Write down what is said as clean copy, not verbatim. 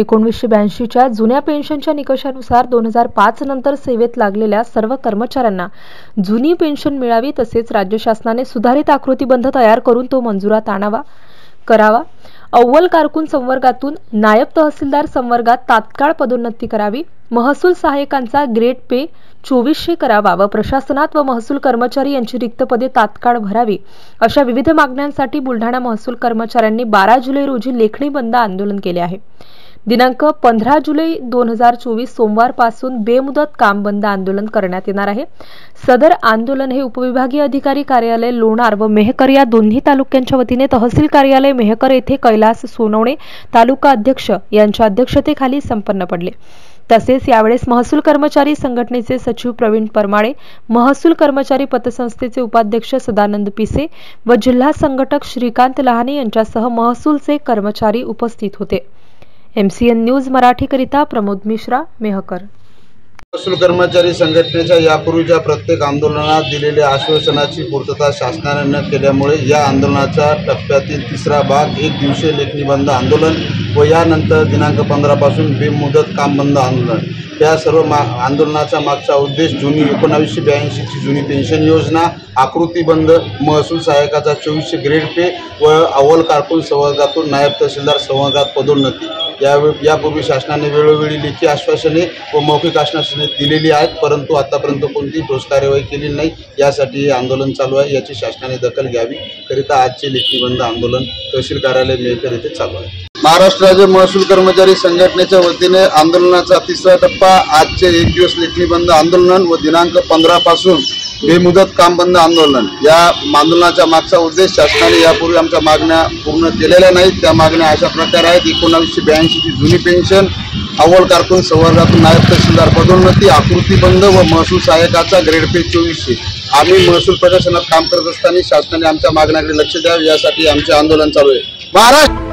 1982च्या जुन्या पेन्शनच्या निकषानुसार 2005 नंतर सेवेत लागलेल्या सर्व कर्मचाऱ्यांना जुनी पेन्शन मिळावी, तसेच राज्य शासनाने सुधारित आकृतीबंध तयार करून तो मंजुरात करावा। अव्वल कारकून संवर्गातून नायब तहसीलदार संवर्गात तात्काळ पदोन्नती करावी। महसूल सहाय्यकांचा ग्रेड पे 2400 करावा व प्रशासनात व महसूल कर्मचारी यांची रिक्त पदे तात्काळ भरावी, अशा विविध मागण्यांसाठी बुलढाणा महसूल कर्मचाऱ्यांनी 12 जुलै रोजी लेखणी बंद आंदोलन केले आहे। दिनांक 15 जुलै 2024 सोमवारपासून बेमुदत काम बंद आंदोलन करण्यात येणार आहे। सदर आंदोलन हे उपविभागीय अधिकारी कार्यालय लोणार व मेहकर या दोन्ही तालुक्यांच्या वतीने तहसील कार्यालय मेहकर येथे कैलास सोनवणे तालुका अध्यक्ष यांच्या अध्यक्षतेखाली संपन्न पडले। तसेच यावेळेस महसूल कर्मचारी संघटनेचे सचिव प्रवीण परमाळे, महसूल कर्मचारी पतसंस्थेचे उपाध्यक्ष सदानंद पिसे व जिल्हा संघटक श्रीकांत लहाने यांच्यासह महसूलचे कर्मचारी उपस्थित होते। MCN न्यूज मराठीकरिता प्रमोद मिश्रा, मेहकर। महसूल कर्मचारी संघटनेच्या यापूर्वीच्या प्रत्येक आंदोलनात दिलेल्या आश्वासनाची पूर्तता शासनाने न केल्यामुळे या आंदोलनाच्या टप्प्यातील तिसरा भाग 1 दिवसीय लेखणी बंद आंदोलन व यानंतर दिनांक 15 पासून बेमुदत काम बंद आंदोलन। या सर्व आंदोलनाचा मागचा उद्देश जुनी 1982 ची जुनी पेन्शन योजना, आकृतीबंद, महसूल सहाय्यकाचा 2400 ग्रेड पे व अव्वल कारकून संवर्गातून नायब तहसीलदार संवर्गात पदोन्नती यापूर्वी शासनाने वेळोवेळी लेखी आश्वासने व मौखिक आश्वासने दिलेली आहेत, परंतु आतापर्यंत कोणतीही ठोस कार्यवाही केली नाही। यासाठी हे आंदोलन चालू आहे, याची शासनाने दखल घ्यावी करिता आजचे लेखी बंद आंदोलन तहसील कार्यालय मेहकर येथे चालू आहे। महाराष्ट्र राज्य महसूल कर्मचारी संघटनेच्या वतीने आंदोलनाचा तिसरा टप्पा आजचे 1 दिवस लेखणी बंद आंदोलन व दिनांक 15 पासून बेमुदत काम बंद आंदोलन। या आंदोलनाचा मागचा उद्देश शासनाने यापूर्वी आमच्या मागण्या पूर्ण केलेल्या नाहीत। त्या मागण्या अशा प्रकारे आहेत: 1982 ची जुनी पेन्शन, अव्वल कारकून संवर्गातून नायब तहसीलदार पदोन्नती, आकृतीबंद व महसूल सहाय्यकाचा ग्रेड पे 2400। आम्ही महसूल प्रशासनात काम करत असताना शासनाने आमच्या मागण्याकडे लक्ष द्यावे, यासाठी आमचे आंदोलन चालू आहे। महाराष्ट्र